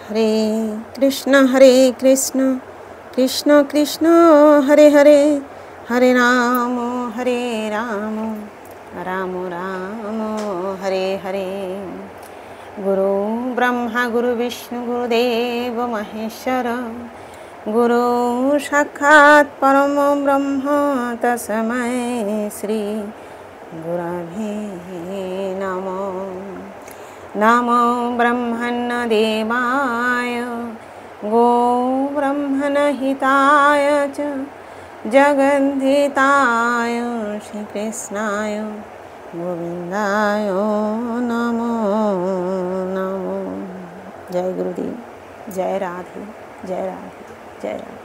हरे कृष्ण कृष्ण कृष्ण हरे हरे, हरे राम राम राम हरे हरे। गुरु ब्रह्मा गुरु विष्णु गुरुदेव महेश्वर, गुरु साक्षात् परम ब्रह्म तस्मै श्री गुरवे नमः। नमो ब्रह्मण्य देवाय गो ब्रह्मण हिताय च जगद्धिताय श्रीकृष्णाय गोविंदाय नमो नमो। जय गुरुदेव, जय राधे जय राधे जय राधे।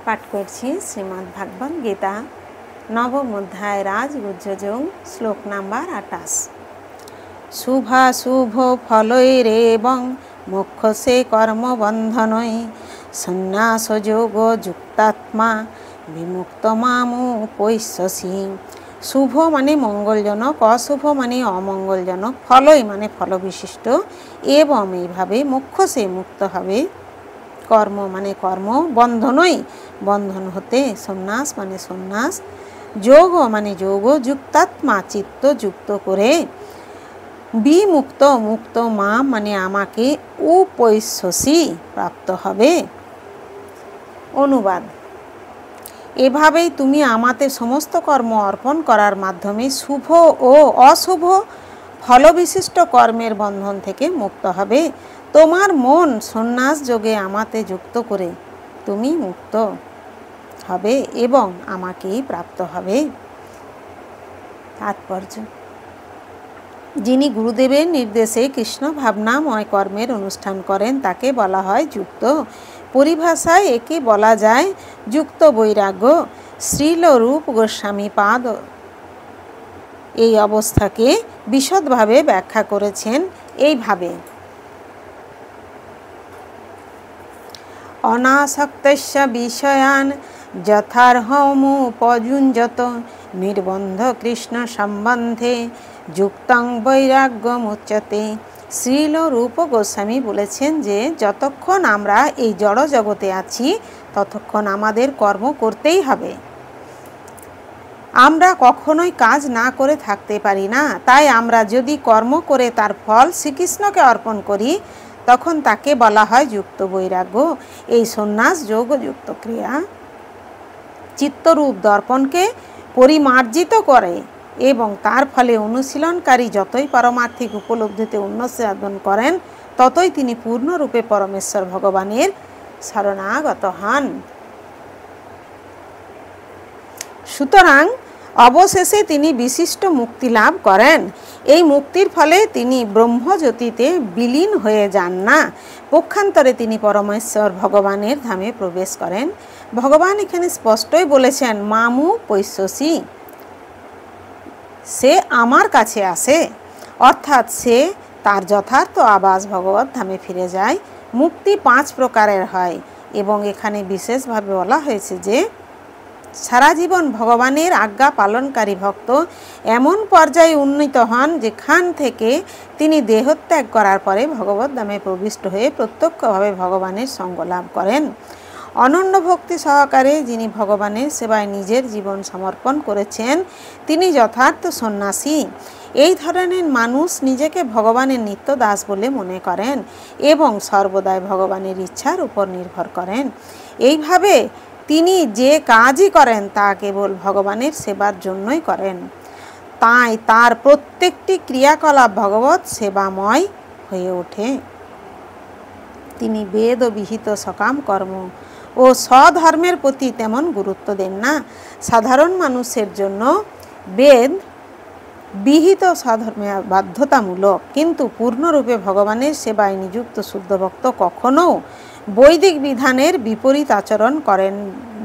पाठ करছি श्रीमद् भागवत गीता नवम अध्याय राजगुज्य যোগ, শ্লোক নাম্বার 28। শুভাশুভ ফলৈরেবং মোক্ষসে কর্মবন্ধনৈ সন্ন্যাসযোগ যুক্তাত্মা বিমুক্ত মামুপৈষ্যসি। শুভ মানে মঙ্গলজনক, অশুভ মানে অমঙ্গলজনক, ফলই মানে ফলবিশিষ্ট, এবং এইভাবে মোক্ষসে মুক্ত হবে, কর্ম মানে কর্ম, বন্ধনই বন্ধন হতে, সন্ন্যাস মানে সন্ন্যাস, যোগ মানে যোগ, যুক্তাত্মা চিত্ত যুক্ত করে, বিমুক্ত মুক্ত মা মানে আমাকে, উপৈষ্যসি প্রাপ্ত হবে। অনুবাদ: এভাবেই তুমি আমাতে সমস্ত কর্ম অর্পণ করার মাধ্যমে শুভ ও অশুভ ফলবিশিষ্ট কর্মের বন্ধন থেকে মুক্ত হবে। তোমার মন সন্ন্যাস যোগে আমাতে যুক্ত করে তুমি মুক্ত হবে এবং আমাকেই প্রাপ্ত হবে। তাৎপর্য: যিনি গুরুদেবের নির্দেশে কৃষ্ণ ভাবনাময় কর্মের অনুষ্ঠান করেন তাকে বলা হয় যুক্ত। পরিভাষায় একে বলা যায় যুক্ত বৈরাগ্য। শ্রীল রূপ গোস্বামী পাদ এই অবস্থাকে বিশদভাবে ব্যাখ্যা করেছেন এইভাবে: অনাসক্তস্য বিষয়ান যথার্হমুপযুঞ্জত নির্বন্ধ কৃষ্ণ সম্বন্ধে যুক্তং বৈরাগ্যমুচ্যতে। শ্রীল রূপ গোস্বামী বলেছেন যে যতক্ষণ আমরা এই জড় জগতে আছি ততক্ষণ আমাদের কর্ম করতেই হবে। আমরা কখনোই কাজ না করে থাকতে পারি না। তাই আমরা যদি কর্ম করে তার ফল শ্রীকৃষ্ণকে অর্পণ করি তখন তাকে বলা হয় যুক্ত বৈরাগ্য। এই সন্ন্যাস যোগযুক্ত ক্রিয়া চিত্তরূপ দর্পণকে পরিমার্জিত করে এবং তার ফলে অনুশীলনকারী যতই পারমার্থিক উপলব্ধিতে উন্নতি সাধন করেন ততই তিনি পূর্ণরূপে পরমেশ্বর ভগবানের শরণাগত হন। সুতরাং অবশেষে তিনি বিশিষ্ট মুক্তি লাভ করেন। এই মুক্তির ফলে তিনি ব্রহ্মজ্যোতিতে বিলীন হয়ে যান না, পক্ষান্তরে তিনি পরমেশ্বর ভগবানের ধামে প্রবেশ করেন। ভগবান এখানে স্পষ্টই বলেছেন মামু পৈষ্যসি, সে আমার কাছে আসে, অর্থাৎ সে তার যথার্থ আবাস ভগবত ধামে ফিরে যায়। মুক্তি 5 প্রকারের হয় এবং এখানে বিশেষভাবে বলা হয়েছে যে সারা জীবন ভগবানের আজ্ঞা পালনকারী ভক্ত এমন পর্যায়ে উন্নীত হন যেখান থেকে তিনি দেহত্যাগ করার পরে ভগবত ধামে প্রবিষ্ট হয়ে প্রত্যক্ষভাবে ভগবানের সঙ্গ লাভ করেন। অনন্য ভক্তি সহকারে যিনি ভগবানের সেবায় নিজের জীবন সমর্পণ করেছেন তিনি যথার্থ সন্ন্যাসী। এই ধরনের মানুষ নিজেকে ভগবানের নিত্য দাস বলে মনে করেন এবং সর্বদাই ভগবানের ইচ্ছার উপর নির্ভর করেন। এইভাবে তিনি যে কাজই করেন তা কেবল ভগবানের সেবার জন্যই করেন। তাই তার প্রত্যেকটি ক্রিয়াকলাপ ভগবত সেবাময় হয়ে ওঠে। তিনি বেদ বিহিত সকাম কর্ম ও স্বধর্মের প্রতি তেমন গুরুত্ব দেন না। সাধারণ মানুষের জন্য বেদ বিহিত স্বধর্মে বাধ্যতামূলক, কিন্তু পূর্ণরূপে ভগবানের সেবায় নিযুক্ত শুদ্ধ ভক্ত কখনো বৈদিক বিধানের বিপরীত আচরণ করেন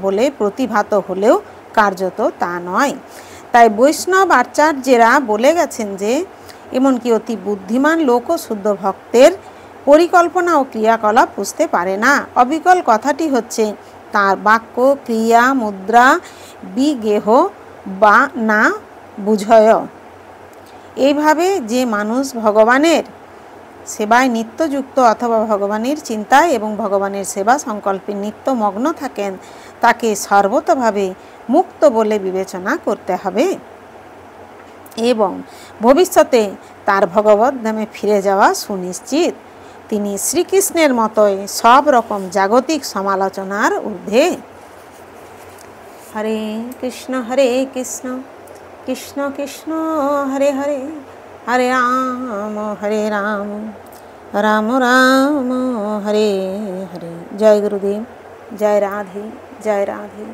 বলে প্রতিভাত হলেও কার্যত তা নয়। তাই বৈষ্ণব আচার্যেরা বলে গেছেন যে এমনকি অতি বুদ্ধিমান লোকও শুদ্ধ ভক্তের পরিকল্পনা ও ক্রিয়াকলাপ বুঝতে পারে না। অবিকল কথাটি হচ্ছে তার বাক্য ক্রিয়া মুদ্রা বিগেহ বা না বুঝয়। এইভাবে যে মানুষ ভগবানের সেবায় নিত্যযুক্ত অথবা ভগবানের চিন্তায় এবং ভগবানের সেবা সংকল্পে নিত্য মগ্ন থাকেন, তাকে সর্বতভাবে মুক্ত বলে বিবেচনা করতে হবে এবং ভবিষ্যতে তার ভগবত ধামে ফিরে যাওয়া সুনিশ্চিত। তিনি শ্রীকৃষ্ণের মতোই সব রকম জাগতিক সমালোচনার ঊর্ধ্বে। হরে কৃষ্ণ কৃষ্ণ কৃষ্ণ হরে হরে, হরে রাম রাম রাম হরে হরে। জয় গুরুদেব, জয় রাধে, জয় রাধে।